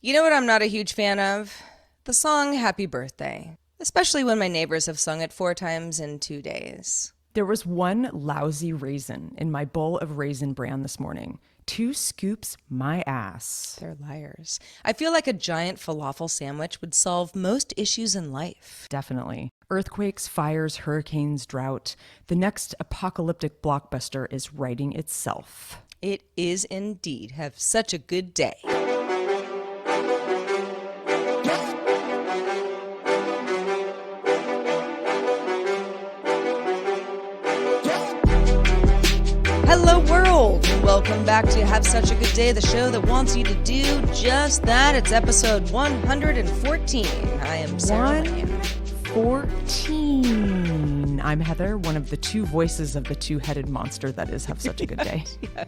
You know what I'm not a huge fan of? The song Happy Birthday. Especially when my neighbors have sung it 4 times in 2 days. There was one lousy raisin in my bowl of Raisin Bran this morning. 2 scoops my ass. They're liars. I feel like a giant falafel sandwich would solve most issues in life. Definitely. Earthquakes, fires, hurricanes, drought. The next apocalyptic blockbuster is writing itself. It is indeed. Have such a good day. Hello world, and welcome back to Have Such a Good Day, the show that wants you to do just that. It's episode 114. I am Sarah Lane. 114. I'm Heather, one of the 2 voices of the 2-headed monster that is Have Such a Good Day. Yeah.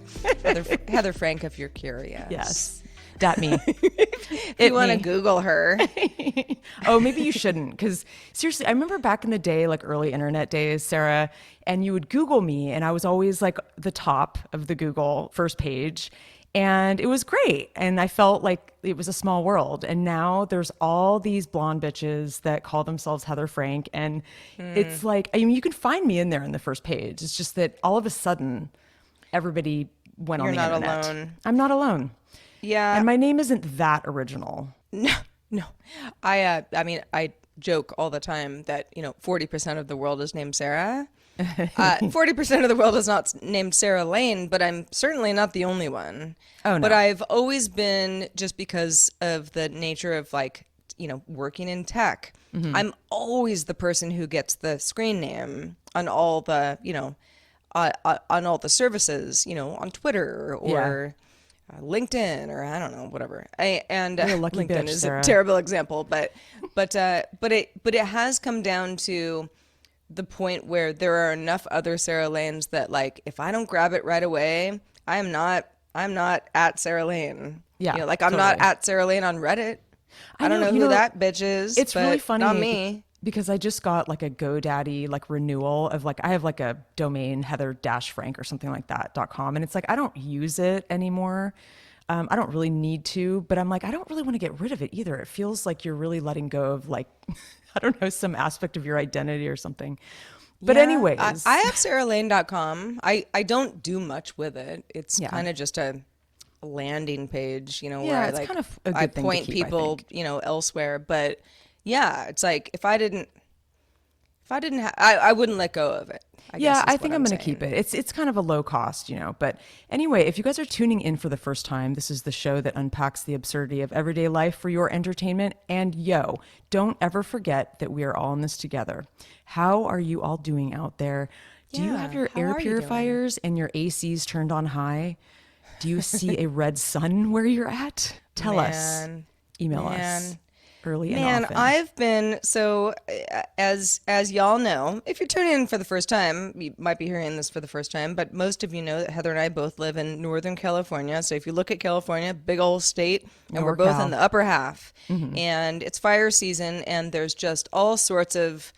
Heather Frank, if you're curious. Yes. That me. If you want to Google her. Oh, maybe you shouldn't. Because seriously, I remember back in the day, like early internet days, Sarah, and you would Google me and I was always like the top of the Google first page. And it was great. And I felt like it was a small world. And now there's all these blonde bitches that call themselves Heather Frank. And it's like, I mean, you can find me in there in the first page. It's just that all of a sudden, everybody went on the internet. You're not alone. I'm not alone. Yeah. And my name isn't that original. No. I mean, I joke all the time that, 40% of the world is named Sarah. 40% of the world is not named Sarah Lane, but I'm certainly not the only one. Oh, no. But I've always been, just because of the nature of working in tech, I'm always the person who gets the screen name on all the, on all the services, on Twitter or LinkedIn or I don't know, whatever. You're a lucky LinkedIn bitch, is Sarah. a terrible example, but it has come down to the point where there are enough other Sarah Lanes that, like, if I don't grab it right away, I'm not at Sarah Lane. Yeah, I'm totally. not at Sarah Lane on Reddit. I don't know who that bitch is. It's but really funny. Not me. Because I just got like a GoDaddy renewal of I have like a domain Heather-Frank or something like that .com, and it's like I don't use it anymore. I don't really need to, but I'm like I don't really want to get rid of it either. It feels like you're really letting go of I don't know, some aspect of your identity or something. But Yeah, anyways, I have SarahLane.com. I don't do much with it. It's kind of just a landing page, where it's kind of a good I thing to point keep, I people, think. elsewhere. But yeah, it's like if I didn't I wouldn't let go of it. I think I'm going to keep it. It's kind of a low cost, But anyway, if you guys are tuning in for the first time, this is the show that unpacks the absurdity of everyday life for your entertainment. And don't ever forget that we are all in this together. How are you all doing out there? Do you have your air purifiers and your ACs turned on high? Do you see a red sun where you're at? Tell us. Email us. Early and often. I've been as y'all know, if you're tuning in for the first time, you might be hearing this for the first time, but most of you know that Heather and I both live in Northern California. So if you look at California, big old state, and we're both in the upper half, and it's fire season, and there's just all sorts of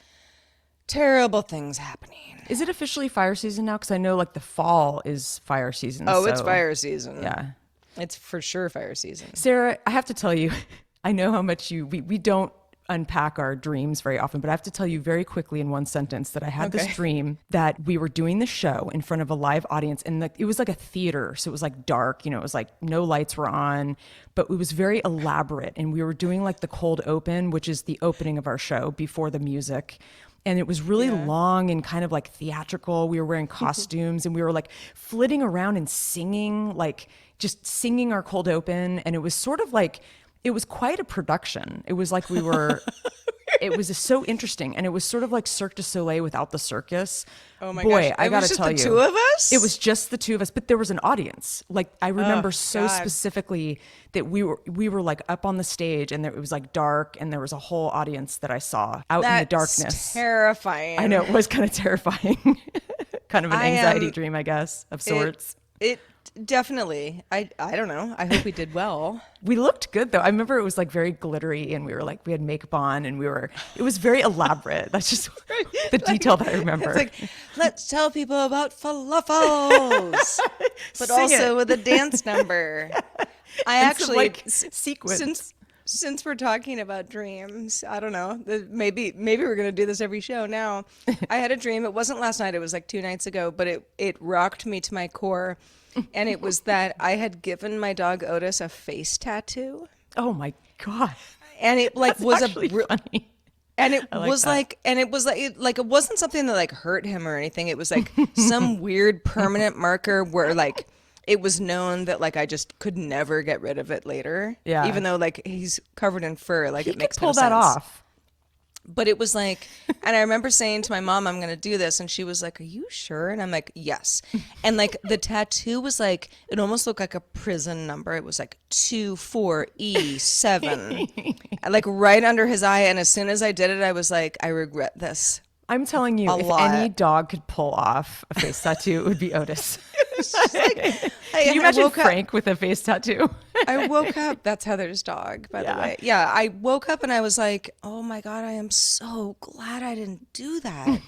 terrible things happening. Is it officially fire season now? Because I know the fall is fire season. Oh, it's fire season. Yeah, it's for sure fire season. Sarah, I have to tell you. I know how much we don't unpack our dreams very often, but I have to tell you very quickly in one sentence that I had this dream that we were doing the show in front of a live audience, and it was like a theater, so it was dark, it was no lights were on, but it was very elaborate, and we were doing the cold open, which is the opening of our show before the music. And it was really long and kind of theatrical. We were wearing costumes and we were flitting around and singing, just singing our cold open. And it was sort of it was quite a production. It was we were, it was so interesting. And it was sort of Cirque du Soleil without the circus. Oh my Boy, gosh. I got to tell you. It was just the two of us? It was just the two of us, but there was an audience. I remember specifically that we were up on the stage and it was dark and there was a whole audience that I saw out in the darkness. That's terrifying. I know, it was kind of terrifying. Kind of an anxiety dream, I guess, of sorts. It definitely. I don't know. I hope we did well. We looked good though. I remember it was very glittery and we were we had makeup on and it was very elaborate. That's just the detail that I remember. It's let's tell people about falafels, but Sing also it. with a dance number. I and some actually like since sequence. since we're talking about dreams, I don't know. Maybe we're gonna do this every show now. I had a dream. It wasn't last night. It was like 2 nights ago, but it rocked me to my core, and it was that I had given my dog Otis a face tattoo, Oh my God. and it like That's was a actually br- funny. and it I like was that. like and it was like it wasn't something that like hurt him or anything. It was like some weird permanent marker where like it was known that like I just could never get rid of it later. Yeah. Even though like he's covered in fur, like He it could makes no pull that sense. off. But it was like, and I remember saying to my mom, I'm going to do this. And she was like, are you sure? And I'm like, yes. And like the tattoo was like, it almost looked like a prison number. It was like 24E7, like right under his eye. And as soon as I did it, I was like, I regret this I'm telling you, a if any lot. dog could pull off a face tattoo, it would be Otis. It's just like, Can you I imagine woke up. Frank with a face tattoo? I woke up. That's Heather's dog, by the Yeah. way. Yeah, I woke up and I was like, oh my God, I am so glad I didn't do that.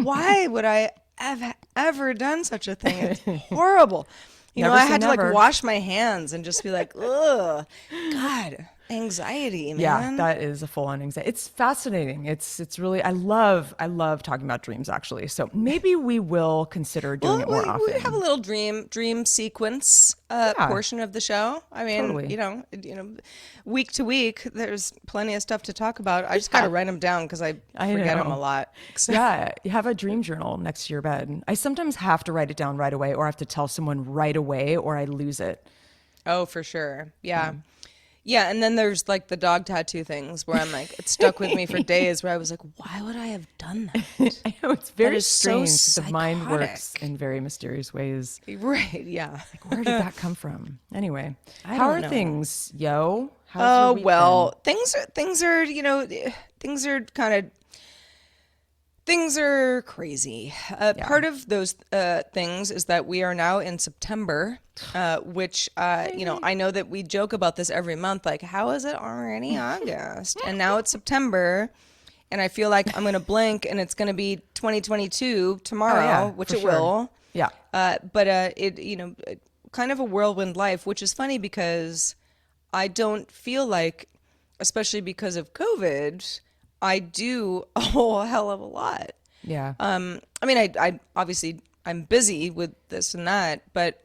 Why would I have ever done such a thing? It's horrible. You know, Never I say had to like never. wash my hands and just be like, ugh, God, anxiety, Yeah, man. that is a full-on anxiety. It's fascinating. It's really I love talking about dreams actually. So maybe we will consider doing Well, it more we have a often. little dream sequence Yeah, portion of the show. I mean, totally. week to week, there's plenty of stuff to talk about. I just got to write them down because I I forget them know. a lot. Yeah, you have a dream journal next to your bed. I sometimes have to write it down right away, or I have to tell someone right away, or I lose it. Oh, for sure. Yeah. Yeah, and then there's like the dog tattoo things where I'm like, it stuck with me for days where I was like, why would I have done that? I know it's very is so strange. The mind works psychotic. in very mysterious ways. Right, yeah. Where did that come from? Anyway, I how don't are know. things, yo? How's your Oh, week been? well, things are kind of things are crazy. Yeah. Part of those things is that we are now in September, which, I know that we joke about this every month. Like, how is it already August? And now it's September. And I feel like I'm going to blink and it's going to be 2022 tomorrow, Oh, yeah, which for it sure. will. Yeah. Kind of a whirlwind life, which is funny because I don't feel like, especially because of COVID, I do a whole hell of a lot. Yeah. I mean, I obviously I'm busy with this and that, but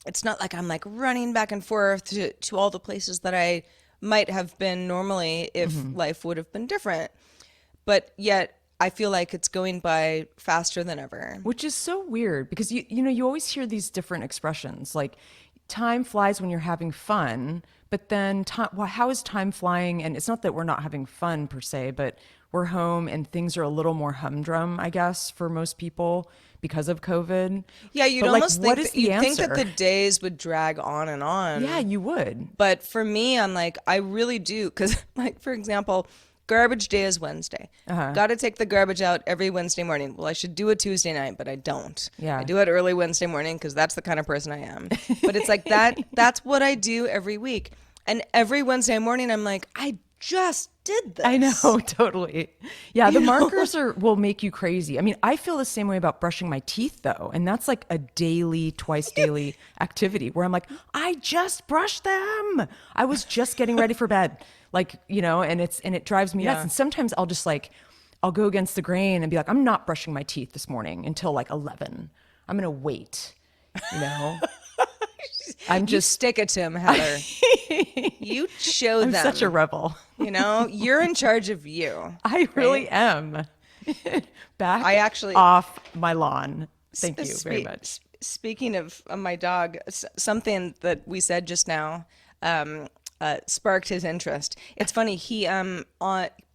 it's not like I'm like running back and forth to all the places that I might have been normally if life would have been different. But yet I feel like it's going by faster than ever. Which is so weird because you always hear these different expressions like time flies when you're having fun, but then how is time flying? And it's not that we're not having fun per se, but we're home and things are a little more humdrum, I guess, for most people because of COVID. Yeah, you'd But like, almost what think is that the you'd think that answer? the days would drag on and on. Yeah, you would. But for me, I'm like, I really do. Because, like, for example, garbage day is Wednesday. Got to take the garbage out every Wednesday morning. Well, I should do it Tuesday night, but I don't. Yeah. I do it early Wednesday morning because that's the kind of person I am. But it's like that's what I do every week. And every Wednesday morning, I'm like, I just did this. I know, totally. Yeah, the markers will make you crazy. I mean, I feel the same way about brushing my teeth though, and that's like a daily, twice daily activity where I'm like, I just brushed them. I was just getting ready for bed. Like, and it drives me nuts. Yeah. And sometimes I'll go against the grain and be like, I'm not brushing my teeth this morning until like 11. I'm going to wait, I'm You just stick it to him, Heather. You show I'm them. such a rebel. You're in charge of you. I really am. Back I actually- off my lawn. Thank you very Spe- much. Speaking of my dog, something that we said just now sparked his interest. It's funny, he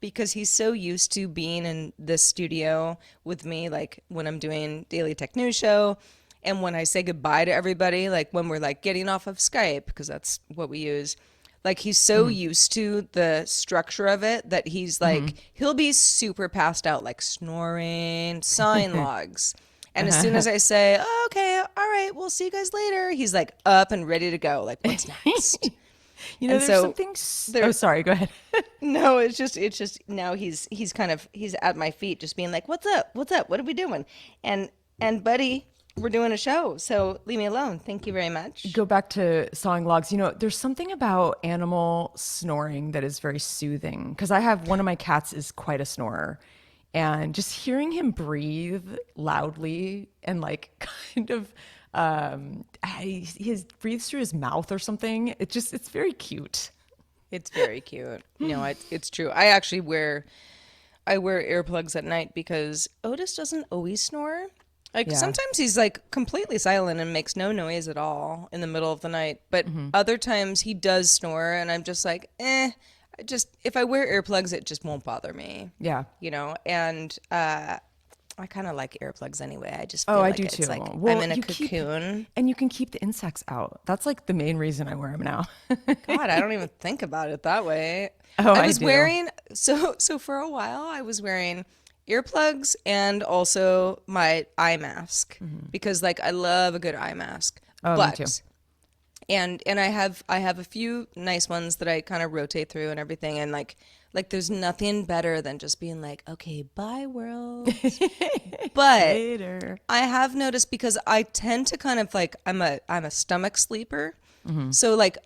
because he's so used to being in this studio with me, like when I'm doing Daily Tech News Show, and when I say goodbye to everybody, like when we're like getting off of Skype, because that's what we use. Like he's so used to the structure of it that he's like, he'll be super passed out, like snoring, sawing logs. And as soon as I say, oh, okay, all right, we'll see you guys later, he's like up and ready to go. Like, what's next? And There's so something. Oh, sorry. Go ahead. No, it's just now he's at my feet, just being like, what's up? What's up? What are we doing? And buddy, we're doing a show, so leave me alone. Thank you very much. Go back to sawing logs. You know, there's something about animal snoring that is very soothing because I have one of my cats is quite a snorer. And just hearing him breathe loudly and like kind of he breathes through his mouth or something. It's very cute. It's very cute. No, it's true. I wear earplugs at night because Otis doesn't always snore. Like Yeah. sometimes he's like completely silent and makes no noise at all in the middle of the night, but other times he does snore and I'm just like, just if I wear earplugs it just won't bother me. Yeah. And I kind of like earplugs anyway. I just Oh, feel I like do it's too. like Well, I'm in a you keep cocoon. and you can keep the insects out. That's like the main reason I wear them now. God, I don't even think about it that way. Oh, I I was do. wearing so for a while I was wearing earplugs and also my eye mask because like I love a good eye mask. Oh, me too. But and I have a few nice ones that I kind of rotate through and everything and like there's nothing better than just being like, okay, bye world. But Later. I have noticed because I tend to kind of like I'm a stomach sleeper. So like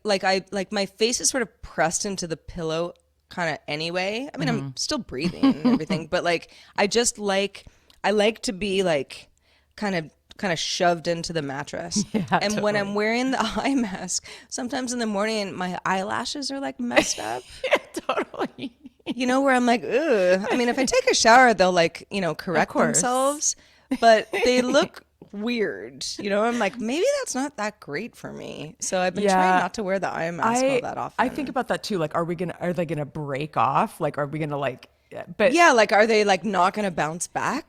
my face is sort of pressed into the pillow kind of anyway. I mean, I'm still breathing and everything, but like I like to be like kind of shoved into the mattress. Yeah, And when I'm totally. wearing the eye mask, sometimes in the morning my eyelashes are like messed up. Yeah, totally. Where I'm like, ugh. I mean, if I take a shower, they'll like, correct course. themselves, but they look weird. I'm like, maybe that's not that great for me. So I've been trying Yeah. not to wear the eye mask all that often. I think about that too. Like, are they gonna break off? Like, are we gonna like? But Yeah, like are they like not gonna bounce back?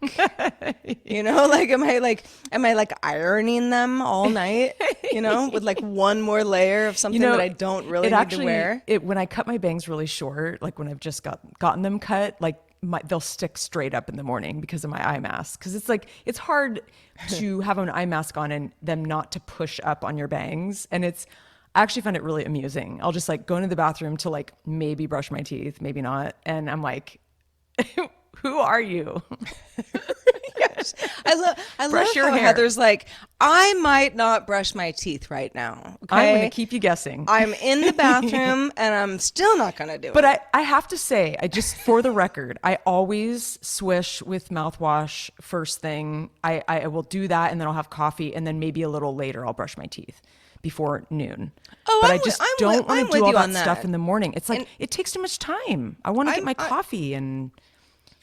Like am I like ironing them all night? With like one more layer of something that I don't really it need actually, to wear. when I cut my bangs really short, like when I've just gotten them cut, like they'll stick straight up in the morning because of my eye mask. Because it's like it's hard to have an eye mask on and them not to push up on your bangs, and I actually find it really amusing. I'll just like go into the bathroom to like maybe brush my teeth, maybe not, and I'm like, who are you? Yes. I love Brush your how hair. Heather's like, I might not brush my teeth right now. I'm Okay. gonna keep you guessing. I'm in the bathroom and I'm still not gonna do But it. I have to say, I just for the record, I always swish with mouthwash first thing. I will do that and then I'll have coffee and then maybe a little later I'll brush my teeth before noon. Oh, But I'm I with- just I'm don't with- want I'm to do with all you that on stuff that. in the morning. It's like And it takes too much time. I want to get my coffee and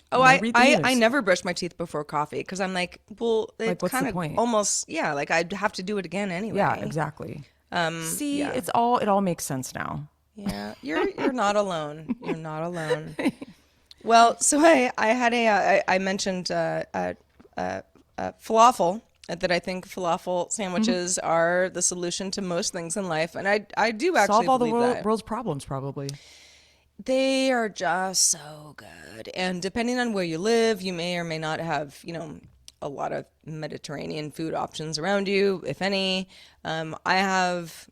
Oh, read the I news. never brush my teeth before coffee because I'm like, well, Like, it what's the kind of point? almost, yeah, like I'd have to do it again anyway. Yeah, exactly. See, yeah. it all makes sense now. Yeah, you're not alone. You're not alone. Well, so I had I mentioned falafel that I think falafel sandwiches are the solution to most things in life, and I do actually Solve all the believe that. world's problems, probably. They are just so good. And depending on where you live, you may or may not have, a lot of Mediterranean food options around you, if any. I have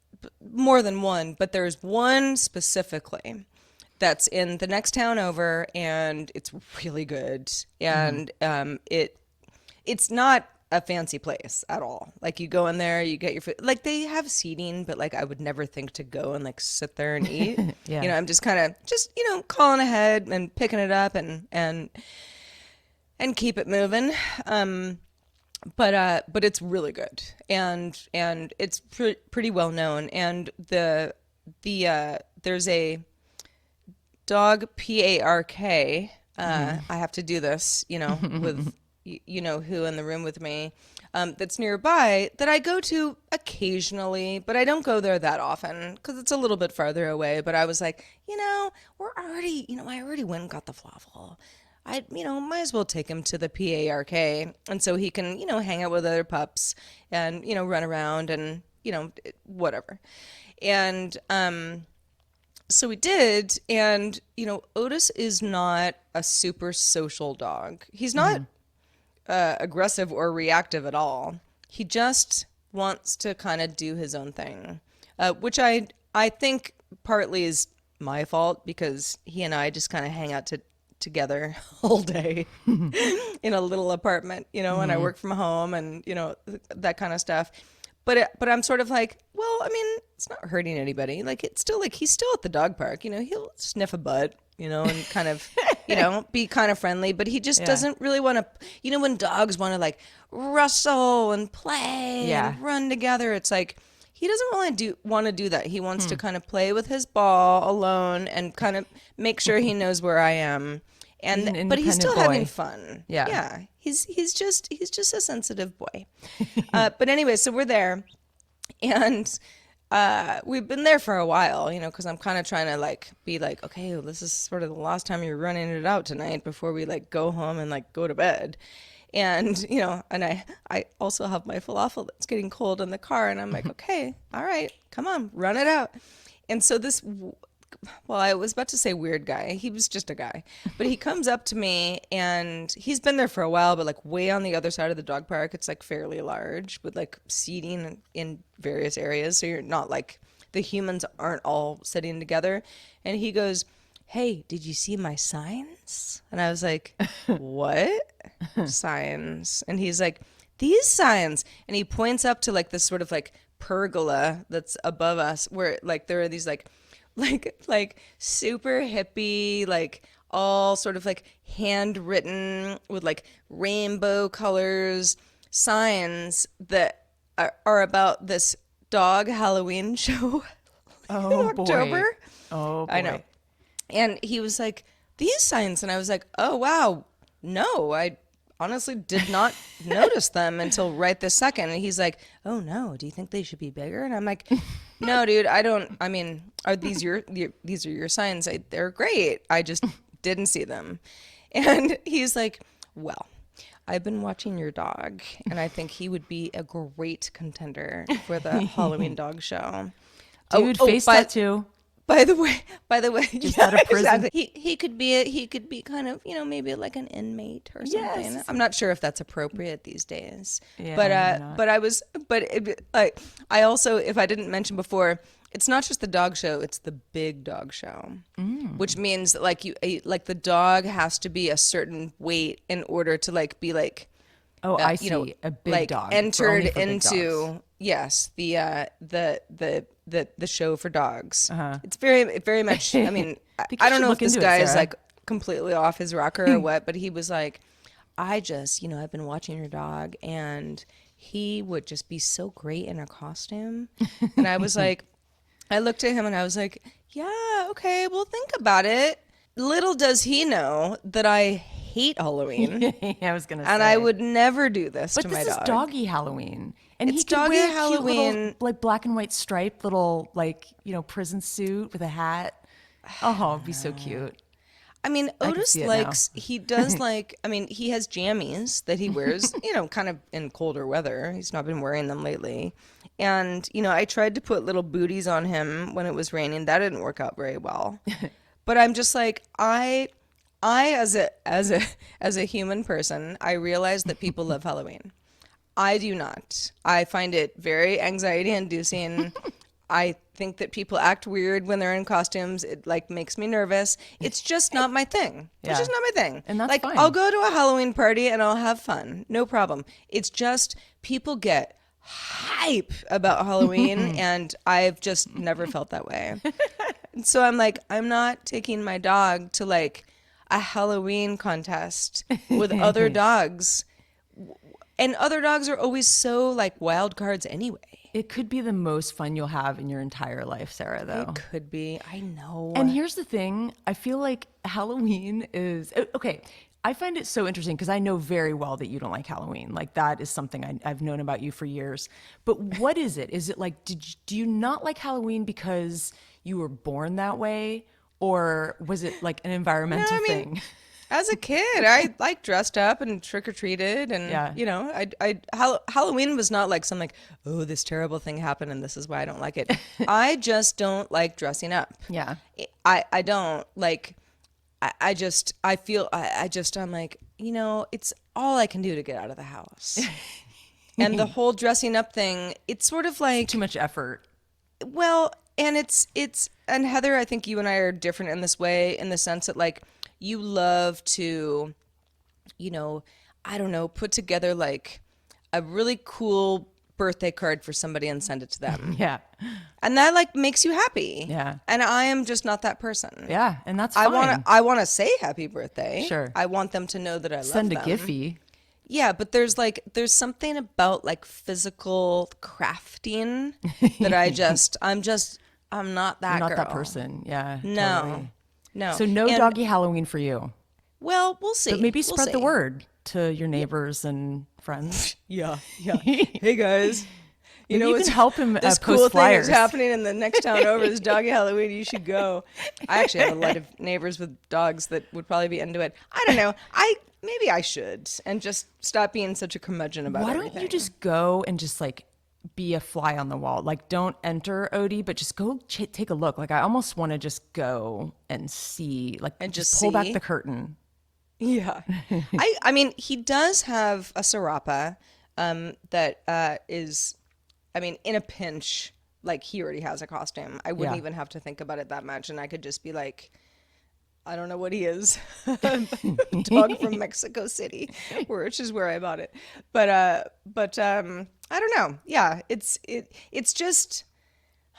more than one, but there's one specifically that's in the next town over, and it's really good. And it's not a fancy place at all. Like you go in there, you get your food. Like they have seating, but like I would never think to go and like sit there and eat. Yeah. I'm just kind of calling ahead and picking it up and keep it moving. But it's really good and it's pretty well known. And there's a dog park. I have to do this, with who in the room with me, that's nearby that I go to occasionally, but I don't go there that often because it's a little bit farther away. But I was like, we're already, I already went and got the falafel. I, might as well take him to the park, and so he can, hang out with other pups and, run around and, whatever. And so we did, and Otis is not a super social dog. He's not aggressive or reactive at all. He just wants to kind of do his own thing, which I think partly is my fault because he and I just kind of hang out together all day in a little apartment, and I work from home and, that kind of stuff. But I'm sort of like, well, I mean, it's not hurting anybody. Like, it's still like he's still at the dog park. He'll sniff a butt, and kind of, be kind of friendly. But he just doesn't really want to. When dogs want to like rustle and play and run together, it's like he doesn't really want to do that. He wants to kind of play with his ball alone and kind of make sure he knows where I am. But he's still having fun. Yeah. He's just a sensitive boy. But anyway, so we're there, and we've been there for a while, because I'm kind of trying to like be like, okay, well, this is sort of the last time you're running it out tonight before we like go home and like go to bed. And, and I also have my falafel that's getting cold in the car, and I'm like, okay, all right, come on, run it out. And so well, I was about to say weird guy. He was just a guy. But he comes up to me, and he's been there for a while, but like way on the other side of the dog park. It's like fairly large with like seating in various areas. So you're not like, the humans aren't all sitting together. And he goes, hey, did you see my signs? And I was like, what? Signs? And he's like, these signs. And he points up to like this sort of like pergola that's above us, where like there are these like super hippie, like all sort of like handwritten with like rainbow colors signs that are about this dog Halloween show in October. Boy. Oh boy. I know. And he was like, these signs. And I was like, oh wow, no, I honestly did not notice them until right this second. And he's like, oh no, do you think they should be bigger? And I'm like, no, dude, I mean, are these these are your signs? They're great. I just didn't see them. And he's like, well, I've been watching your dog, and I think he would be a great contender for the Halloween dog show. Dude, face tattoo. By the way, Just out of prison. exactly. He could be kind of, maybe like an inmate or something. Yes. I'm not sure if that's appropriate these days. Yeah, I also, if I didn't mention before, it's not just the dog show, it's the big dog show. Which means that like like the dog has to be a certain weight in order to like be like, I see, a big like dog entered only for big into dogs. Yes, the show for dogs. It's very much. I mean, I don't know if this guy is like completely off his rocker or what, but he was like, I just, I've been watching your dog, and he would just be so great in a costume. And I was like, I looked at him and I was like, yeah, okay, well, think about it. Little does he know that I hate Halloween. I was gonna say, and I would never do this to my dog. But this is doggy Halloween, and it's he could doggy wear Halloween, cute little, like black and white striped little like prison suit with a hat. Oh, it'd be so cute. I mean, Otis likes. He does like. I mean, he has jammies that he wears. Kind of in colder weather. He's not been wearing them lately, and I tried to put little booties on him when it was raining. That didn't work out very well. But I'm just like I as a human person, I realize that people love Halloween. I do not. I find it very anxiety inducing. I think that people act weird when they're in costumes. It like makes me nervous. It's just not my thing. It's just not my thing. And that's like fine. I'll go to a Halloween party and I'll have fun. No problem. It's just people get hype about Halloween and I've just never felt that way. And so I'm like, I'm not taking my dog to like a Halloween contest with other dogs. And other dogs are always so like wild cards anyway. It could be the most fun you'll have in your entire life, Sarah, though. It could be. I know. And here's the thing. I feel like Halloween is... Okay, I find it so interesting because I know very well that you don't like Halloween. Like, that is something I've known about you for years. But what is it? Is it like, do you not like Halloween because you were born that way? Or was it like an environmental thing? As a kid, I like dressed up and trick or treated, and Halloween was not like some like, oh, this terrible thing happened and this is why I don't like it. I just don't like dressing up. Yeah, I don't like. I feel I'm like, it's all I can do to get out of the house, and the whole dressing up thing. It's sort of like too much effort. Well, and it's and Heather, I think you and I are different in this way, in the sense that like. you love to, you know, I don't know, put together like a really cool birthday card for somebody and send it to them. Yeah. And that like makes you happy. Yeah. And I am just not that person. Yeah. And that's I fine. want to say happy birthday. Sure. I want them to know that I Send a love them. Giphy. Yeah, but there's something about like physical crafting that I'm not that You're not girl. that person. Yeah. No. Totally. No. So no And, doggy Halloween for you. well, we'll see. But maybe We'll spread the see. word to your neighbors and friends. Yeah, yeah. Hey guys, you know you what's can help him this post cool thing flyers. is happening in the next town over. This doggy Halloween. You should go. I actually have a lot of neighbors with dogs that would probably be into it. I don't know. Maybe I should and just stop being such a curmudgeon about Why everything. don't you just go and just like be a fly on the wall? Like don't enter Odie, but just go take a look. Like I almost want to just go and see, like And just just pull back see? the curtain. Yeah. I mean, he does have a Serapa that is, I mean, in a pinch, like he already has a costume. I wouldn't Yeah. even have to think about it that much. And I could just be like, I don't know what he is. Dog from Mexico City, which is where I bought it. But I don't know. Yeah, it's just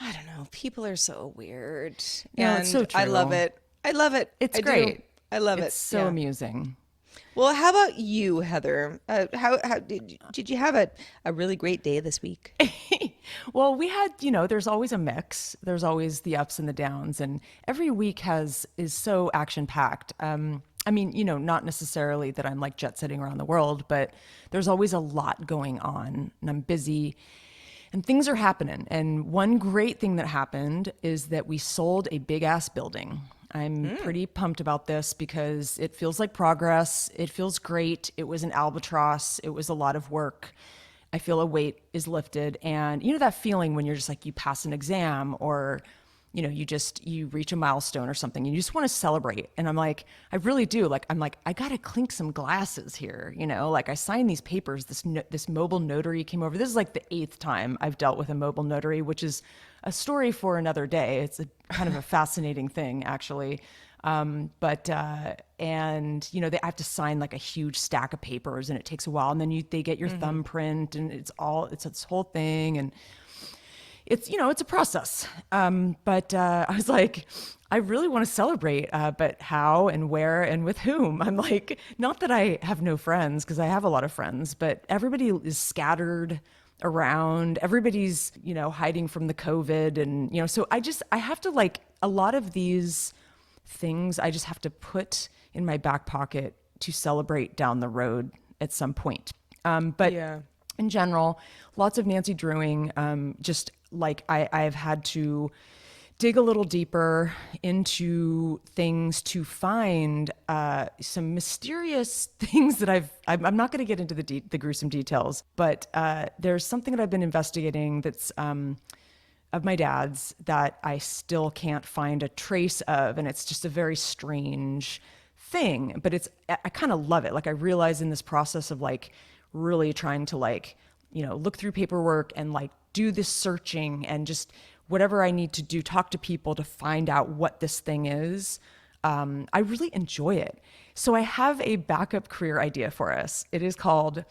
I don't know. People are so weird. No, And it's so I love true. it. I love it. It's I do. great. I love it. It's so Yeah. amusing. Well, how about you, Heather? How did you have a really great day this week? Well, we had, there's always a mix. There's always the ups and the downs, and every week is so action packed. I mean, not necessarily that I'm like jet setting around the world, but there's always a lot going on, and I'm busy, and things are happening. And one great thing that happened is that we sold a big ass building. I'm pretty pumped about this because it feels like progress. It feels great. It was an albatross. It was a lot of work. I feel a weight is lifted. And that feeling when you're just like, you pass an exam or, you reach a milestone or something, and you just want to celebrate. And I'm like, I really do. Like, I'm like, I got to clink some glasses here. Like I signed these papers, this mobile notary came over. This is like the 8th time I've dealt with a mobile notary, which is a story for another day. It's a kind of a fascinating thing, actually. And they have to sign like a huge stack of papers, and it takes a while, and then they get your thumbprint, and it's this whole thing, and it's a process. But I was like, I really want to celebrate, but how and where and with whom? I'm like, not that I have no friends, because I have a lot of friends, but everybody is scattered around. Everybody's hiding from the COVID, and so I have to, like, a lot of these things I just have to put in my back pocket to celebrate down the road at some point. But Yeah. in general, lots of Nancy Drewing. Just like I've had to dig a little deeper into things to find some mysterious things that I'm not going to get into the gruesome details, but there's something that I've been investigating that's of my dad's that I still can't find a trace of, and it's just a very strange thing. But I kind of love it. Like, I realize in this process of like really trying to like look through paperwork and like do this searching and just whatever I need to do, talk to people to find out what this thing is. I really enjoy it. So I have a backup career idea for us. It is called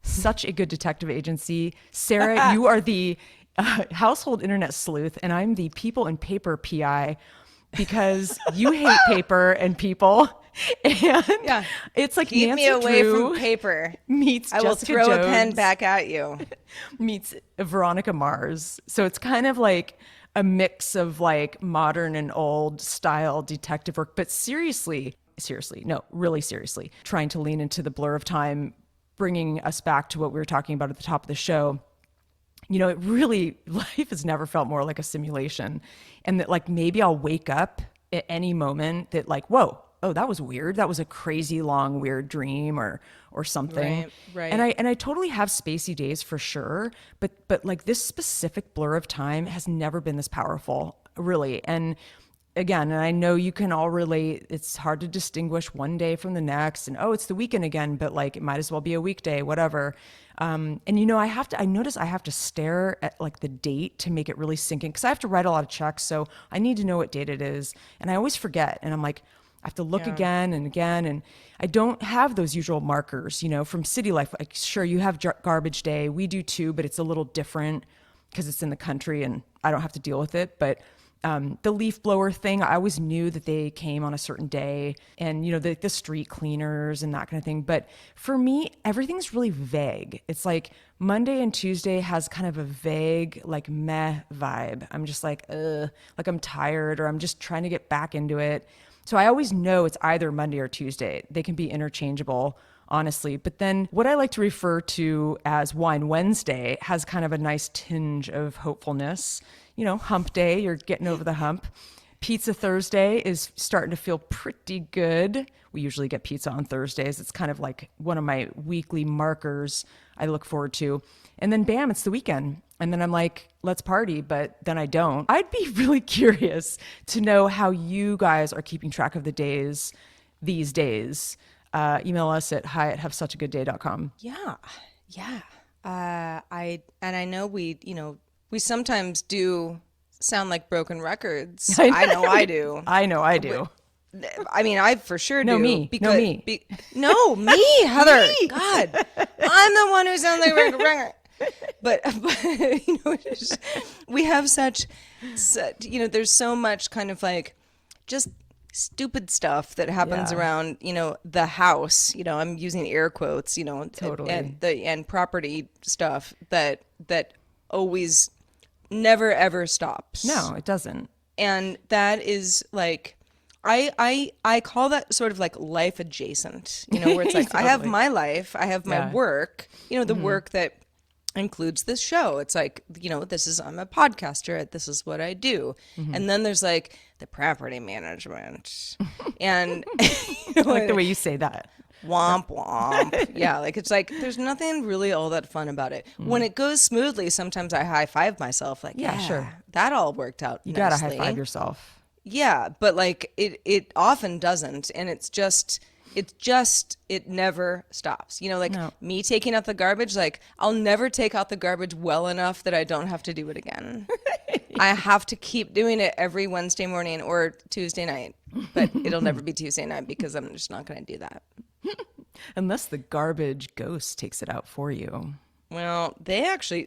Such a Good Detective Agency. Sarah, you are the household internet sleuth, and I'm the people and paper PI, because you hate paper and people. And Yeah. it's like Keep Nancy me away Drew from paper. meets I will Jessica throw a pen Jones back at you. meets Veronica Mars. So it's kind of like a mix of like modern and old style detective work, but really seriously, trying to lean into the blur of time, bringing us back to what we were talking about at the top of the show. It really, life has never felt more like a simulation. And that like maybe I'll wake up at any moment that like, whoa, oh, that was weird. That was a crazy long weird dream or something. Right. And I totally have spacey days for sure, but like this specific blur of time has never been this powerful, really. And again, and I know you can all relate, it's hard to distinguish one day from the next, and it's the weekend again, but like it might as well be a weekday, whatever. And I notice I have to stare at like the date to make it really sink in, because I have to write a lot of checks, so I need to know what date it is, and I always forget. And I'm like, I have to look again and again. And I don't have those usual markers, from city life. Like, sure, you have garbage day. We do too, but it's a little different because it's in the country and I don't have to deal with it. But the leaf blower thing, I always knew that they came on a certain day, and the street cleaners and that kind of thing. But for me, everything's really vague. It's like Monday and Tuesday has kind of a vague, like, meh vibe. I'm just like, like I'm tired, or I'm just trying to get back into it. So I always know it's either Monday or Tuesday. They can be interchangeable, honestly. But then what I like to refer to as Wine Wednesday has kind of a nice tinge of hopefulness. Hump day, you're getting over the hump. Pizza Thursday is starting to feel pretty good. We usually get pizza on Thursdays. It's kind of like one of my weekly markers I look forward to. And then bam, it's the weekend. And then I'm like, let's party, but then I don't. I'd be really curious to know how you guys are keeping track of the days these days. Email us at hi@havesuchagoodday.com. Yeah. I know we sometimes do sound like broken records. I know I do. I know I do. I mean, I for sure do. No, me. No, me, Heather. Me. God, I'm the one who sounds like a broken record. But we have such, there's so much kind of like just stupid stuff that happens around, the house, I'm using air quotes, Totally. and property stuff that always never ever stops. No, it doesn't. And that is like, I call that sort of like life adjacent, where it's like, Totally. I have my life, I have my work, the work that includes this show. It's like, I'm a podcaster, this is what I do. And then there's like the property management and I like the way you say that. Womp womp. Yeah, like it's like there's nothing really all that fun about it. When it goes smoothly, sometimes I high five myself like, yeah, sure. That all worked out You nicely. gotta high five yourself. Yeah, but like it often doesn't, and it never stops. Me taking out the garbage, like I'll never take out the garbage well enough that I don't have to do it again. I have to keep doing it every Wednesday morning or Tuesday night, but it'll never be Tuesday night because I'm just not going to do that. Unless the garbage ghost takes it out for you. Well,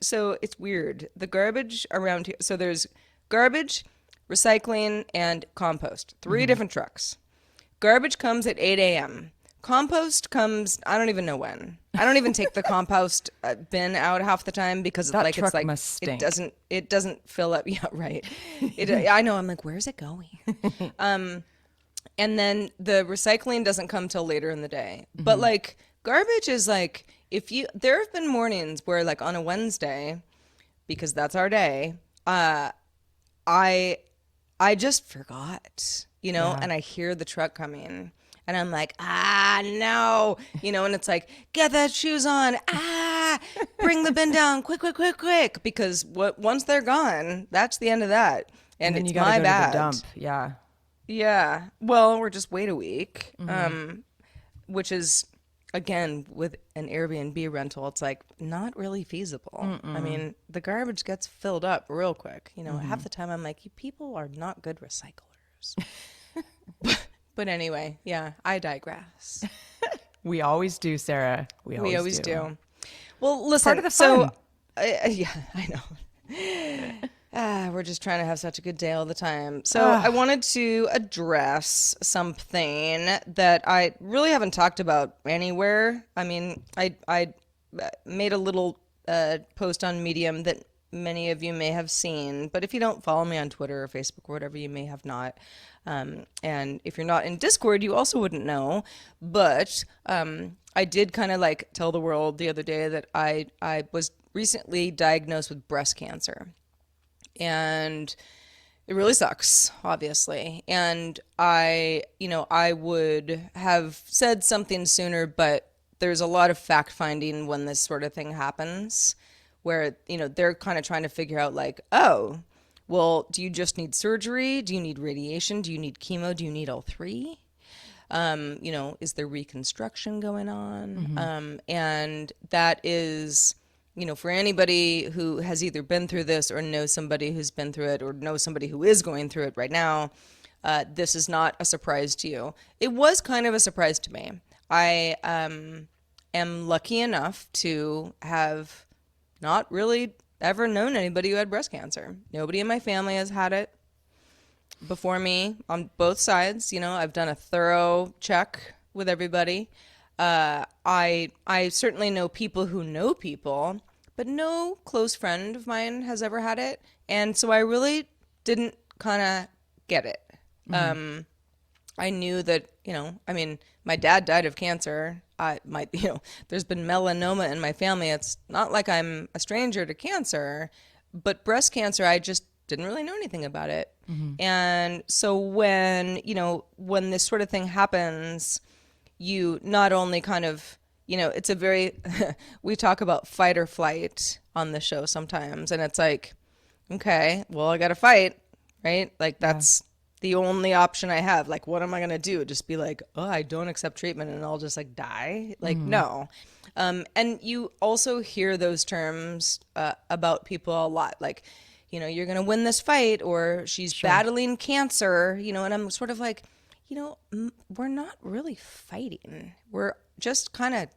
so it's weird. The garbage around here, so there's garbage, recycling, and compost. 3 different trucks. Garbage comes at 8 a.m. Compost comes, I don't even know when. I don't even take the compost bin out half the time because That it's truck like must stink. it doesn't fill up. Yeah, right. I know. I'm like, where's it going? And then the recycling doesn't come till later in the day. But like garbage is like, there have been mornings where like on a Wednesday, because that's our day, I just forgot, and I hear the truck coming and I'm like, no, and it's like, get that shoes on. Bring the bin down quick, because once they're gone, that's the end of that. And then it's you gotta my go bad. to the dump. Yeah. Yeah. Well, or just wait a week, which is, again, with an Airbnb rental, it's like not really feasible. I mean, the garbage gets filled up real quick. Half the time I'm like, you people are not good recyclers. But anyway, yeah, I digress. We always do, Sarah. We always do. Well, listen. Part of the fun. Yeah, I know. We're just trying to have such a good day all the time. So I wanted to address something that I really haven't talked about anywhere. I mean, I made a little post on Medium that many of you may have seen, but if you don't follow me on Twitter or Facebook or whatever, you may have not. And if you're not in Discord, you also wouldn't know. But I did kind of like tell the world the other day that I was recently diagnosed with breast cancer. And it really sucks, obviously. And I would have said something sooner, but there's a lot of fact finding when this sort of thing happens where, they're kind of trying to figure out like, oh, well, do you just need surgery? Do you need radiation? Do you need chemo? Do you need all 3? Is there reconstruction going on? And that is, for anybody who has either been through this or knows somebody who's been through it or knows somebody who is going through it right now, this is not a surprise to you. It was kind of a surprise to me. I am lucky enough to have not really ever known anybody who had breast cancer. Nobody in my family has had it before me on both sides. You know, I've done a thorough check with everybody. I certainly know people, but no close friend of mine has ever had it. And so I really didn't kind of get it. I knew that, you know, I mean, my dad died of cancer. There's been melanoma in my family. It's not like I'm a stranger to cancer, but breast cancer, I just didn't really know anything about it. And so when this sort of thing happens, you not only kind of, you know, it's a very, we talk about fight or flight on the show sometimes. And it's like, okay, well, I got to fight, right? Like that's the only option I have. Like, what am I going to do? Just be like, oh, I don't accept treatment and I'll just like die? Like, no. And you also hear those terms about people a lot. Like, you know, you're going to win this fight, or she's battling cancer, you know, and I'm sort of like, you know, we're not really fighting. We're just kind of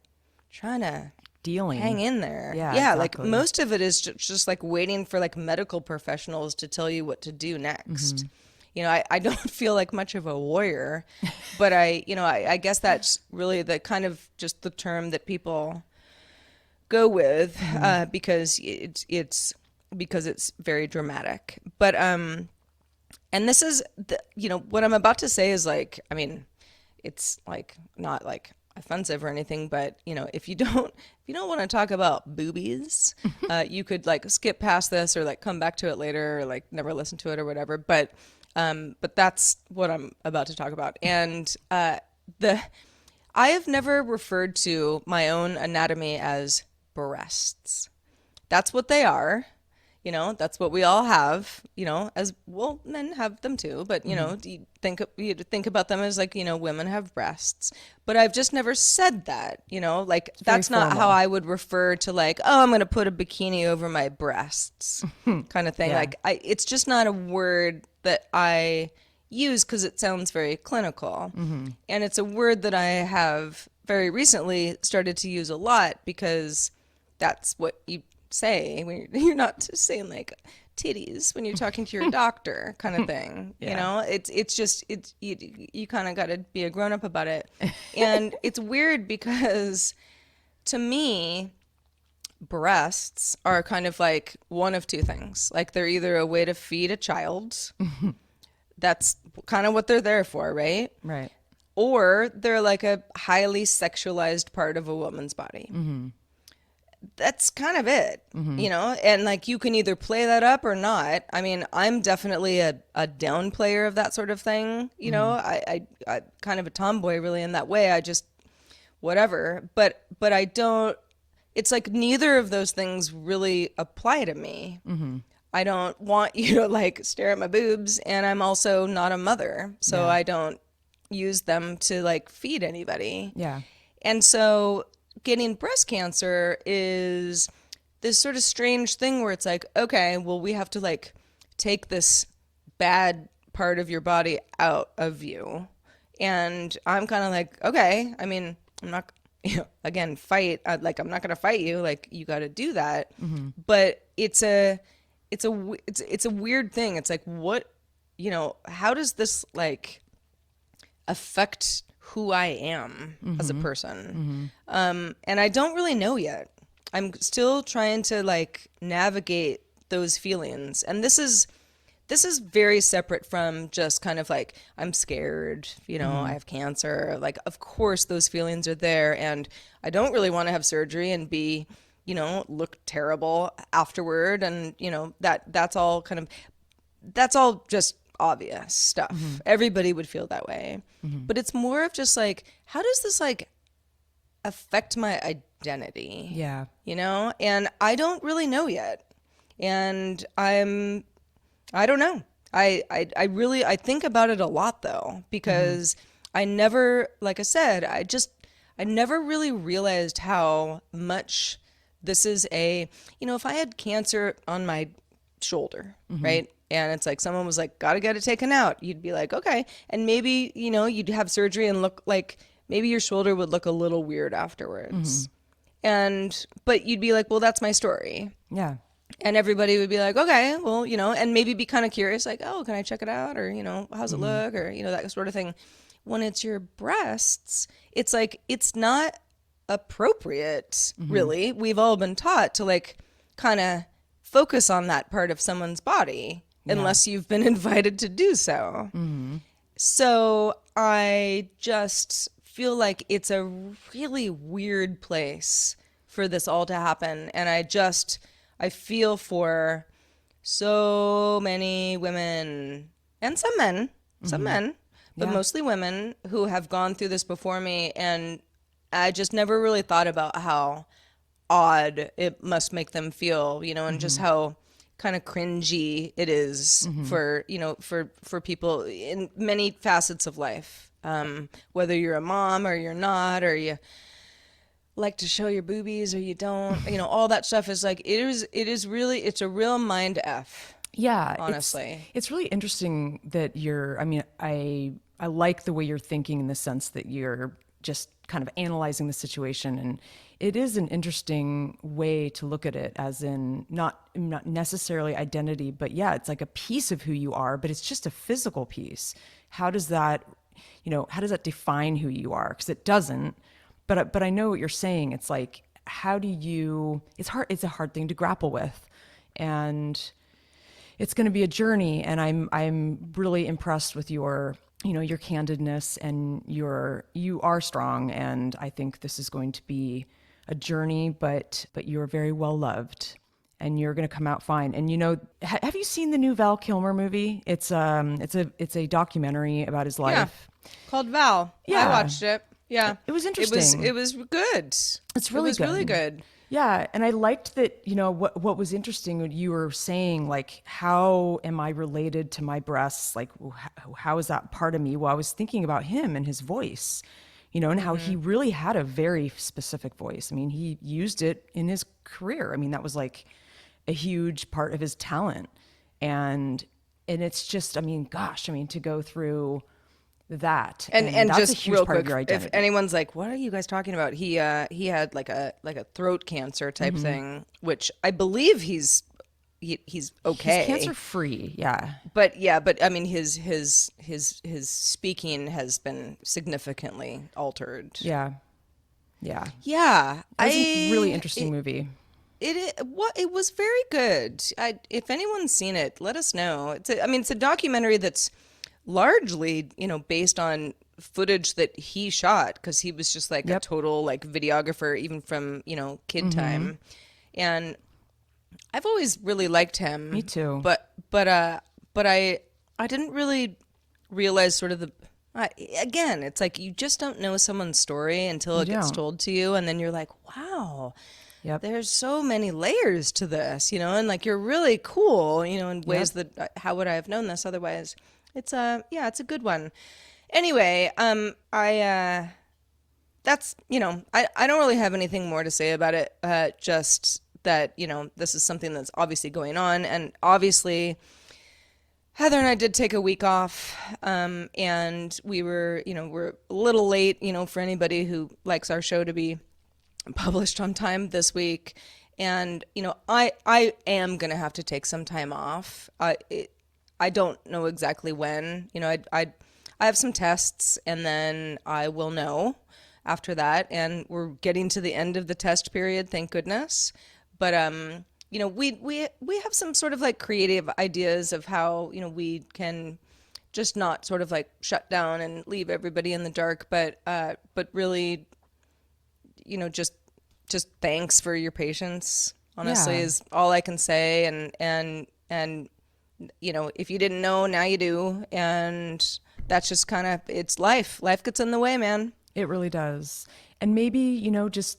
trying to hang in there. Yeah, exactly. Like most of it is just like waiting for like medical professionals to tell you what to do next. You know, I don't feel like much of a warrior, but I guess that's really the kind of just the term that people go with because it's very dramatic. But and this is what I'm about to say is like, I mean, it's like not like offensive or anything, but you know, if you don't want to talk about boobies, you could like skip past this or like come back to it later or like never listen to it or whatever. But that's what I'm about to talk about. And I have never referred to my own anatomy as breasts. That's what they are. You know, that's what we all have, you know, as well, men have them too. But, you know, you think about them as like, you know, women have breasts. But I've just never said that, you know, like that's not how I would refer to like, oh, I'm going to put a bikini over my breasts kind of thing. Yeah. Like it's just not a word that I use because it sounds very clinical. And it's a word that I have very recently started to use a lot because that's what you say when you're not just saying like titties when you're talking to your doctor kind of thing. You know, it's just you kind of got to be a grown-up about it. And it's weird because to me breasts are kind of like one of two things. Like they're either a way to feed a child, that's kind of what they're there for, right? Or they're like a highly sexualized part of a woman's body. That's kind of it, you know, and like you can either play that up or not. I mean, I'm definitely a down player of that sort of thing. You know, I kind of a tomboy really in that way. I just whatever, but I don't. It's like neither of those things really apply to me. I don't want you to like stare at my boobs, and I'm also not a mother, so I don't use them to like feed anybody. And so getting breast cancer is this sort of strange thing where it's like, okay, well, we have to like take this bad part of your body out of you. And I'm kind of like, okay, I mean, I'm not, you know, again, fight. Like, I'm not going to fight you. Like, you got to do that. But it's a weird thing. It's like, what, you know, how does this like affect who I am as a person? And I don't really know yet. I'm still trying to like navigate those feelings. And this is very separate from just kind of like, I'm scared, you know, I have cancer. Like, of course those feelings are there, and I don't really want to have surgery and be, you know, look terrible afterward. And, you know, that's all just obvious stuff. Everybody would feel that way. But it's more of just like, how does this like affect my identity? You know? And I don't really know yet. And I don't know. I think about it a lot though, because I never, like I said, I never really realized how much this is you know, if I had cancer on my shoulder, right? and it's like someone was like, gotta get it taken out, you'd be like, okay. And maybe, you'd have surgery and look like, maybe your shoulder would look a little weird afterwards. But you'd be like, well, that's my story. Yeah. And everybody would be like, okay, well, and maybe be kind of curious, like, oh, can I check it out? Or, how's it look? Or, that sort of thing. When it's your breasts, it's like, it's not appropriate, really. We've all been taught to like kind of focus on that part of someone's body unless you've been invited to do so. So I just feel like it's a really weird place for this all to happen. And I feel for so many women and some men, but mostly women who have gone through this before me. And I just never really thought about how odd it must make them feel, and just how kind of cringy it is for, for people in many facets of life. Whether you're a mom or you're not, or you like to show your boobies or you don't, all that stuff is like, it's a real mind F. Yeah. Honestly. It's really interesting that I like the way you're thinking in the sense that you're just kind of analyzing the situation. And it is an interesting way to look at it, as in not necessarily identity, but yeah, it's like a piece of who you are, but it's just a physical piece. How does that define who you are? Because it doesn't. But I know what you're saying. It's like, how do you? It's hard. It's a hard thing to grapple with, and it's going to be a journey. And I'm really impressed with your candidness, and you are strong. And I think this is going to be a journey, but you're very well loved, and you're going to come out fine. And have you seen the new Val Kilmer movie? It's a documentary about his life. Yeah. Called Val. Yeah. I watched it. Yeah. It was interesting. It was good. It's really good. Really good. Yeah. And I liked that, what was interesting when you were saying, like, how am I related to my breasts? Like, how is that part of me? Well, I was thinking about him and his voice, and how he really had a very specific voice. I mean, he used it in his career. I mean, that was like a huge part of his talent. And it's just, to go through that and that's just a huge real part quick, of your identity. if anyone's like, what are you guys talking about, he had like a throat cancer type thing, which I believe he's okay. He's cancer free. But I mean, his speaking has been significantly altered. Yeah. That was a really interesting movie. It was very good. If anyone's seen it, let us know. It's a documentary that's largely, based on footage that he shot, because he was just like a total like videographer, even from, kid time. And I've always really liked him. Me too. But I didn't really realize sort of again, it's like you just don't know someone's story until it gets told to you, and then you're like, wow. Yep. There's so many layers to this, and like you're really cool, in ways that how would I have known this otherwise? It's a good one. Anyway, that's, I don't really have anything more to say about it. Just that, this is something that's obviously going on, and obviously Heather and I did take a week off, and we're a little late, for anybody who likes our show to be published on time this week. And, I am going to have to take some time off. I don't know exactly when, I have some tests, and then I will know after that. And we're getting to the end of the test period, thank goodness. But, we have some sort of like creative ideas of how, we can just not sort of like shut down and leave everybody in the dark, but really, just thanks for your patience, honestly, is all I can say. And if you didn't know, now you do. And that's just kind of, it's life. Life gets in the way, man. It really does. And maybe, just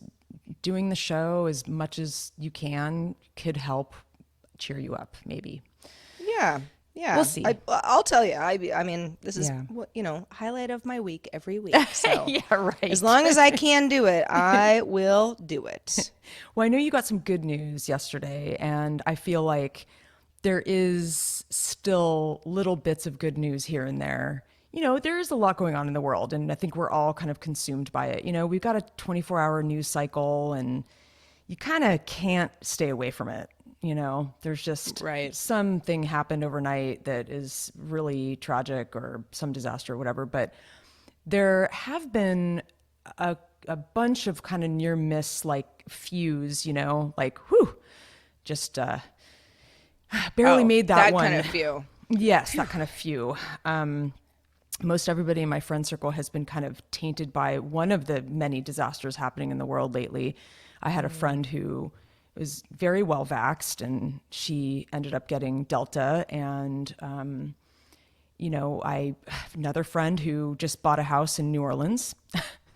doing the show as much as you can could help cheer you up, maybe. Yeah. We'll see. I'll tell you. I mean, this is, highlight of my week every week. So yeah, right. As long as I can do it, I will do it. Well, I know you got some good news yesterday, and I feel like there is still little bits of good news here and there. There is a lot going on in the world, and I think we're all kind of consumed by it. We've got a 24-hour news cycle, and you kind of can't stay away from it. There's just something happened overnight that is really tragic, or some disaster or whatever. But there have been a bunch of kind of near miss, like Phews, like, whew, just barely made that one. That kind of few. Yes, that kind of few. Most everybody in my friend circle has been kind of tainted by one of the many disasters happening in the world lately. I had a friend who was very well vaxxed, and she ended up getting Delta. And, I have another friend who just bought a house in New Orleans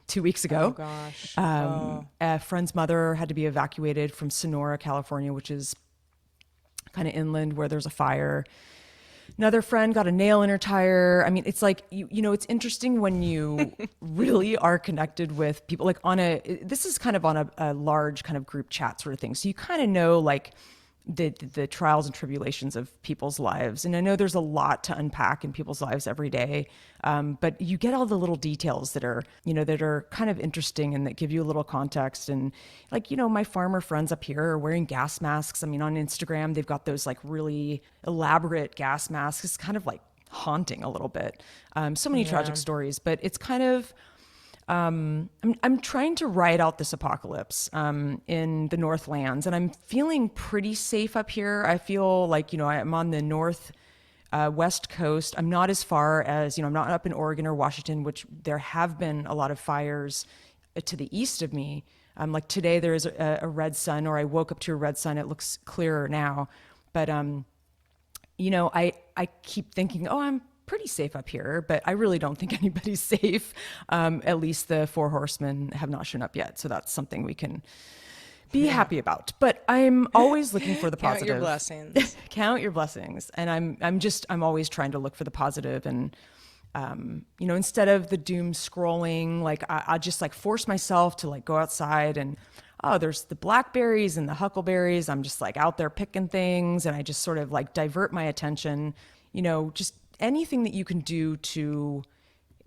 2 weeks ago. Oh, gosh. A friend's mother had to be evacuated from Sonora, California, which is kind of inland where there's a fire. Another friend got a nail in her tire. I mean, it's like, it's interesting when you really are connected with people, like this is kind of on a large kind of group chat sort of thing. So you kind of know like the trials and tribulations of people's lives. And I know there's a lot to unpack in people's lives every day. But you get all the little details that are kind of interesting and that give you a little context. And like, my farmer friends up here are wearing gas masks. I mean, on Instagram, they've got those like really elaborate gas masks. It's kind of like haunting a little bit. So many tragic stories, but it's kind of, I'm trying to ride out this apocalypse in the Northlands, and I'm feeling pretty safe up here. I feel like, I'm on the west coast. I'm not as far as, I'm not up in Oregon or Washington, which there have been a lot of fires to the east of me. Like today there is a red sun, or I woke up to a red sun. It looks clearer now. But, I keep thinking, oh, I'm pretty safe up here, but I really don't think anybody's safe. At least the 4 horsemen have not shown up yet. So that's something we can be happy about. But I'm always looking for the positive. Count your blessings. Count your blessings. And I'm always trying to look for the positive. And, instead of the doom scrolling, like I just like force myself to like go outside and, oh, there's the blackberries and the huckleberries. I'm just like out there picking things, and I just sort of like divert my attention, just anything that you can do to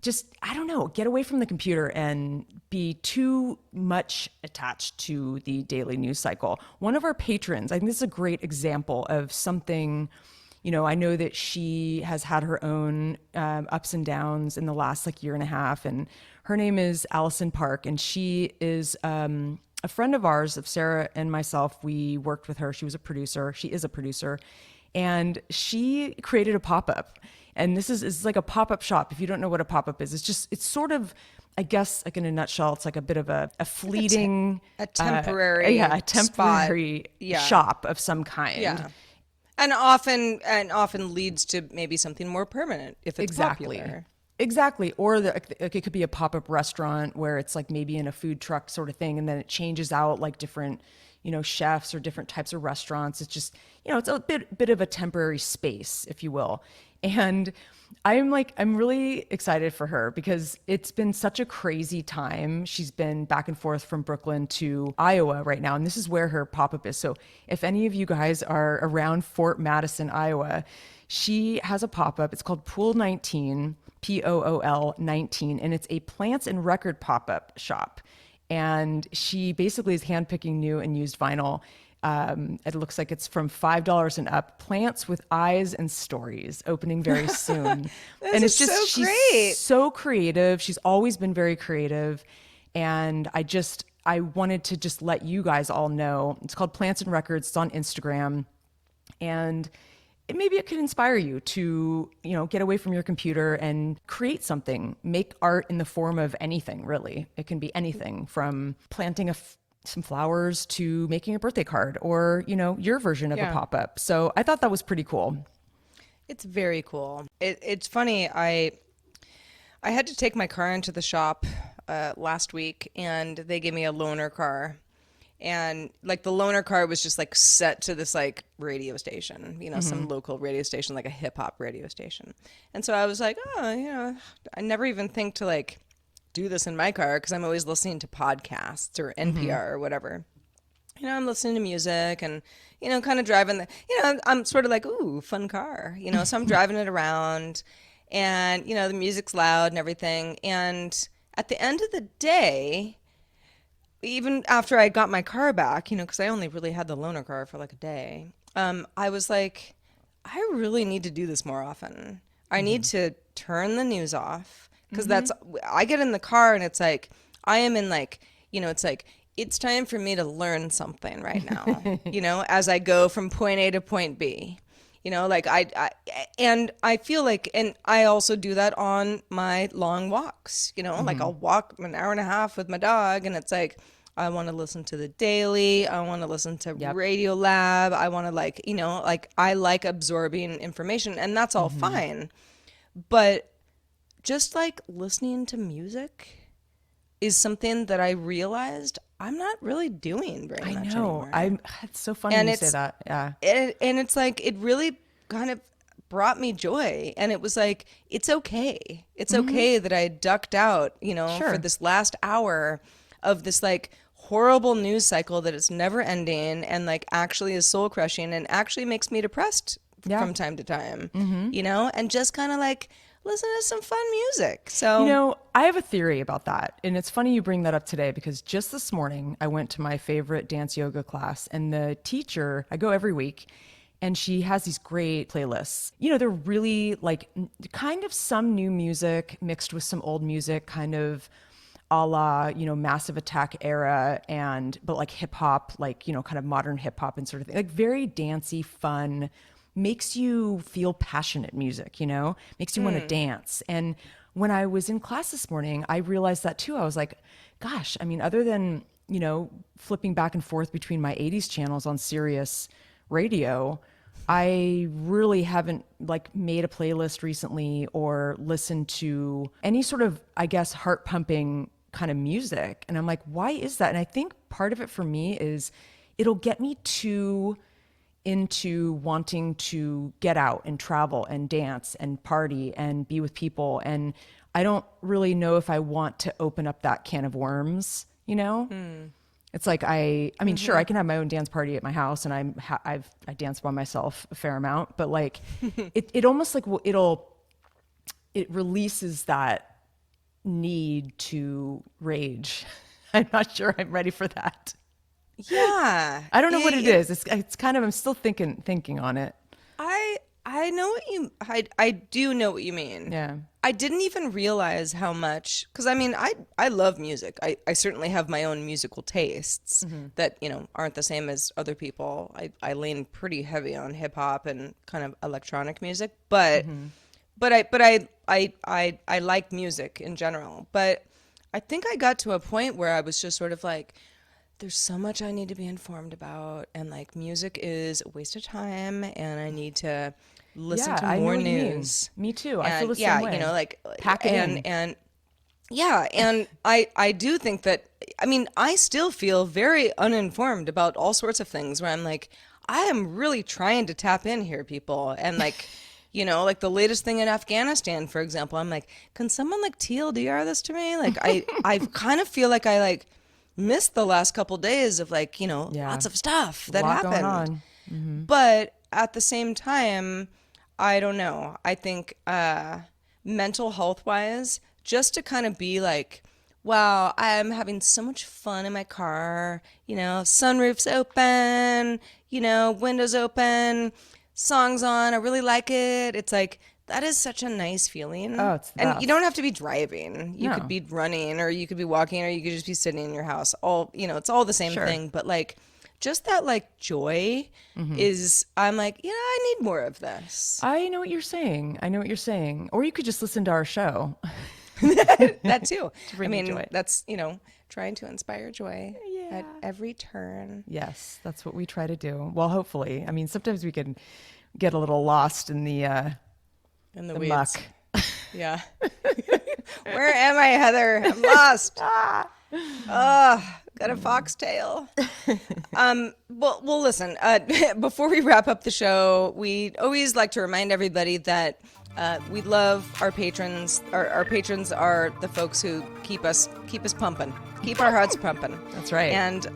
just, I don't know, get away from the computer and be too much attached to the daily news cycle. One of our patrons, I think this is a great example of something, I know that she has had her own ups and downs in the last like year and a half, and her name is Allison Park, and she is a friend of ours, of Sarah and myself. We worked with her. She was a producer. She is a producer. And she created a pop-up. And this is like a pop-up shop. If you don't know what a pop-up is, it's sort of, I guess, like in a nutshell, it's like a bit of a fleeting, a temporary, a temporary spot. shop of some kind. Yeah. And often leads to maybe something more permanent if it's popular. Exactly. Or it could be a pop-up restaurant where it's like maybe in a food truck sort of thing, and then it changes out like different, chefs or different types of restaurants. It's just, it's a bit of a temporary space, if you will. And I'm really excited for her because it's been such a crazy time. She's been back and forth from Brooklyn to Iowa right now, and this is where her pop-up is. So if any of you guys are around Fort Madison, Iowa, she has a pop-up. It's called Pool 19, Pool 19, and it's a plants and record pop-up shop. And she basically is handpicking new and used vinyl. It looks like it's from $5 and up. Plants with Eyes and Stories, opening very soon. And it's just, so great. She's so creative. She's always been very creative. And I wanted to just let you guys all know. It's called Plants and Records. It's on Instagram. And maybe it could inspire you to, get away from your computer and create something, make art in the form of anything, really. It can be anything from planting some flowers to making a birthday card or, your version of a pop-up. So I thought that was pretty cool. It's very cool. It's funny. I had to take my car into the shop last week, and they gave me a loaner car. And like the loaner car was just like set to this like radio station, some local radio station, like a hip hop radio station. And so I was like, oh, I never even think to like do this in my car because I'm always listening to podcasts or NPR or whatever. I'm listening to music and, kind of driving I'm sort of like, ooh, fun car, so I'm driving it around and, the music's loud and everything. And at the end of the day, even after I got my car back, because I only really had the loaner car for like a day, I was like, I really need to do this more often. I need to turn the news off because I get in the car and it's like, I am in like, it's like, it's time for me to learn something right now, as I go from point A to point B. Like and I feel like, and I also do that on my long walks, like I'll walk an hour and a half with my dog and it's like, I want to listen to the Daily. I want to listen to Radio Lab. I want to like I like absorbing information and that's all fine. But just like listening to music is something that I realized I'm not really doing very much anymore. It's so funny you say that. Yeah. And it's like, it really kind of brought me joy. And it was like, it's okay. It's okay that I ducked out, for this last hour of this like horrible news cycle that is never ending and like actually is soul crushing and actually makes me depressed from time to time, and just kind of like listen to some fun music. So, I have a theory about that. And it's funny you bring that up today because just this morning I went to my favorite dance yoga class and the teacher, I go every week, and she has these great playlists. They're really like kind of some new music mixed with some old music, kind of a la, Massive Attack era but like hip hop, like, kind of modern hip hop and sort of thing, like very dancey, fun, makes you feel passionate music, makes you want to dance. And when I was in class this morning, I realized that too. I was like, gosh, I mean, other than, flipping back and forth between my 80s channels on Sirius radio, I really haven't like made a playlist recently or listened to any sort of, I guess, heart pumping kind of music. And I'm like, why is that? And I think part of it for me is it'll get me too into wanting to get out and travel and dance and party and be with people. And I don't really know if I want to open up that can of worms, It's like, I mean, sure, I can have my own dance party at my house and I dance by myself a fair amount, but like it almost like it releases that need to rage. I'm not sure I'm ready for that. Yeah. I don't know what it is. It's kind of, I'm still thinking on it. I know what I do know what you mean. Yeah. I didn't even realize how much, because I mean, I love music. I certainly have my own musical tastes that, aren't the same as other people. I lean pretty heavy on hip hop and kind of electronic music, but I like music in general. But I think I got to a point where I was just sort of like, there's so much I need to be informed about, and like music is a waste of time, and I need to listen to more news. Me too. I feel the same way. Like pack it in. And yeah, and I do think that, I mean, I still feel very uninformed about all sorts of things where I'm like, I am really trying to tap in here, people, and like. Like the latest thing in Afghanistan, for example, I'm like, can someone like TLDR this to me? Like I kind of feel like I like missed the last couple days of like, lots of stuff that happened. Going on. Mm-hmm. But at the same time, I don't know. I think mental health wise, just to kind of be like, wow, I'm having so much fun in my car, sunroof's open, windows open, songs on, I really like it. It's like, that is such a nice feeling. Oh, it's the and best. You don't have to be driving. You could be running, or you could be walking, or you could just be sitting in your house. All, it's all the same thing. But like, just that like joy is, I'm like, I need more of this. I know what you're saying. Or you could just listen to our show. That too. I mean, joy. That's, trying to inspire joy at every turn. Yes, that's what we try to do. Well, hopefully. I mean, sometimes we can get a little lost in the weeds. muck. Yeah. Where am I, Heather? I'm lost. Got a foxtail. Well, listen, before we wrap up the show, we always like to remind everybody that We love our patrons. Our patrons are the folks who keep us pumping, keep our hearts pumping. That's right. And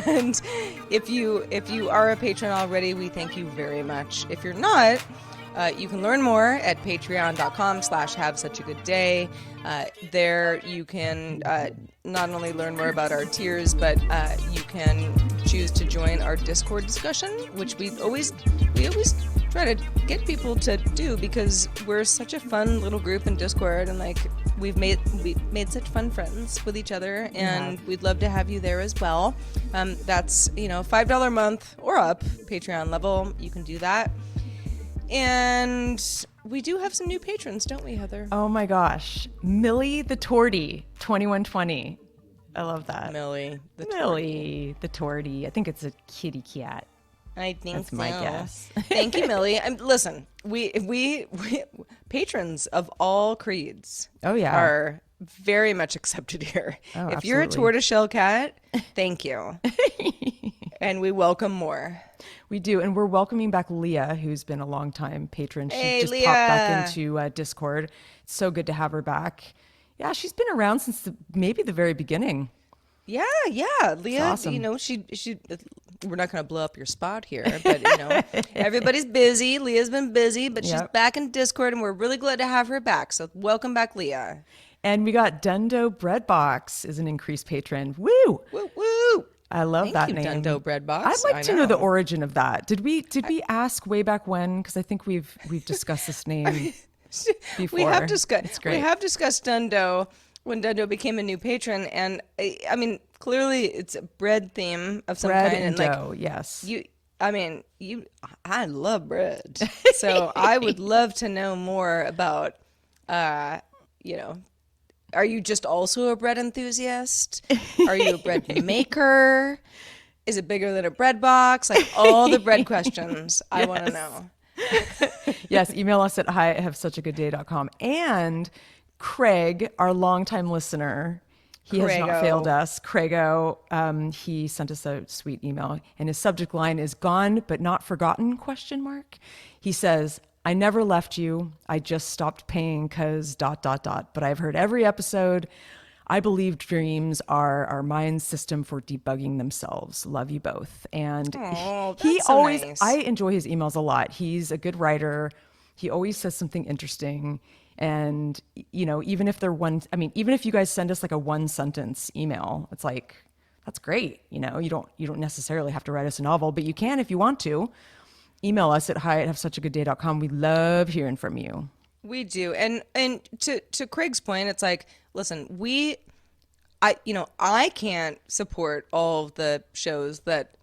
and if you are a patron already, we thank you very much. If you're not, you can learn more at patreon.com/havesuchagoodday. There you can not only learn more about our tiers, but you can choose to join our Discord discussion, which we always try to get people to do because we're such a fun little group in Discord, and like we've made such fun friends with each other, and we'd love to have you there as well. That's $5 a month or up, Patreon level. You can do that. And we do have some new patrons, don't we, Heather? Oh my gosh. Millie the Torty, 2120. I love that. Millie the Torty. I think it's a kitty cat. I think That's so. my guess. Thank you, Millie. Listen, we patrons of all creeds are very much accepted here. Oh, if you're a tortoiseshell cat, thank you. And we welcome more. We do, and we're welcoming back Leah, who's been a long time patron. She just Leah. popped back into Discord. It's so good to have her back. Yeah, she's been around since maybe the very beginning. Yeah, Leah. Awesome. She. We're not going to blow up your spot here, but everybody's busy. Leah's been busy, but she's back in Discord, and we're really glad to have her back. So welcome back, Leah. And we got Dundo Breadbox is an increased patron. Woo! Woo woo! I love that name. Dundo Breadbox. I'd like to know the origin of that. Did we ask way back when? Because I think we've discussed this name before. We have discussed. It's great. We have discussed Dundo when Dundo became a new patron, and I mean, clearly it's a bread theme of some bread kind. And dough, yes. I love bread, so I would love to know more about, Are you just also a bread enthusiast? Are you a bread maker? Is it bigger than a bread box? Like all the bread questions I want to know. Yes, email us at hi@havesuchagoodday.com. And Craig, our longtime listener, he has not failed us. Craigo, he sent us a sweet email, and his subject line is "Gone but not forgotten?" ? He says, "I never left you. I just stopped paying because ... But I've heard every episode. I believe dreams are our mind's system for debugging themselves. Love you both." And he so always, nice. I enjoy his emails a lot. He's a good writer. He always says something interesting. And, even if even if you guys send us like a 1-sentence email, it's like, that's great. You don't necessarily have to write us a novel, but you can if you want to. Email us at hi@havesuchagoodday.com. We love hearing from you. We do. And to Craig's point, it's like, listen, I can't support all of the shows that,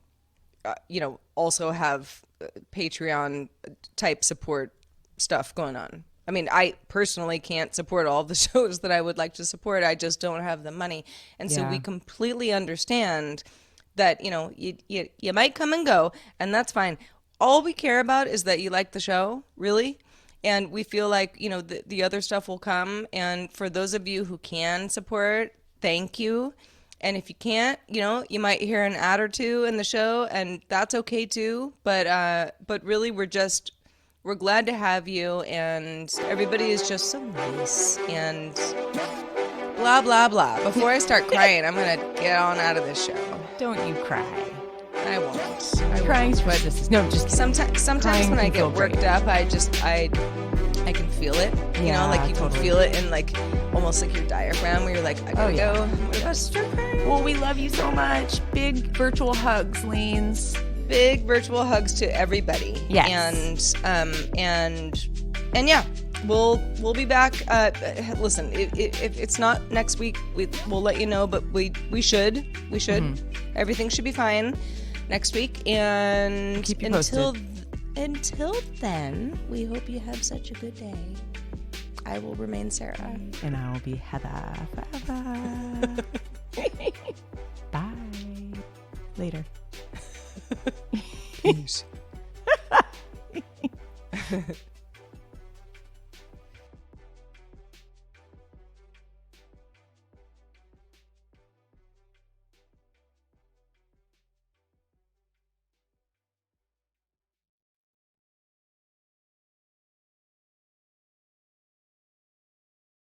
also have Patreon type support stuff going on. I mean, I personally can't support all the shows that I would like to support. I just don't have the money. And so we completely understand that, you might come and go, and that's fine. All we care about is that you like the show, really. And we feel like, the other stuff will come. And for those of you who can support, thank you. And if you can't, you might hear an ad or two in the show, and that's okay too. But really, we're glad to have you, and everybody is just so nice and blah, blah, blah. Before I start crying, I'm going to get on out of this show. Don't you cry. I won't. Crying's for sisters. No, just sometimes when I get worked up, I can feel it. You can feel it in like almost like your diaphragm where you're like, I gotta go. What about start crying? Well, we love you so much. Big virtual hugs, Lanes. Big virtual hugs to everybody. Yes. And yeah, we'll be back. Listen, if it's not next week, we'll let you know. But we should. Mm-hmm. Everything should be fine next week. And keep you posted. Until then, we hope you have such a good day. I will remain Sarah. And I will be Heather forever. Bye. Later. Peace.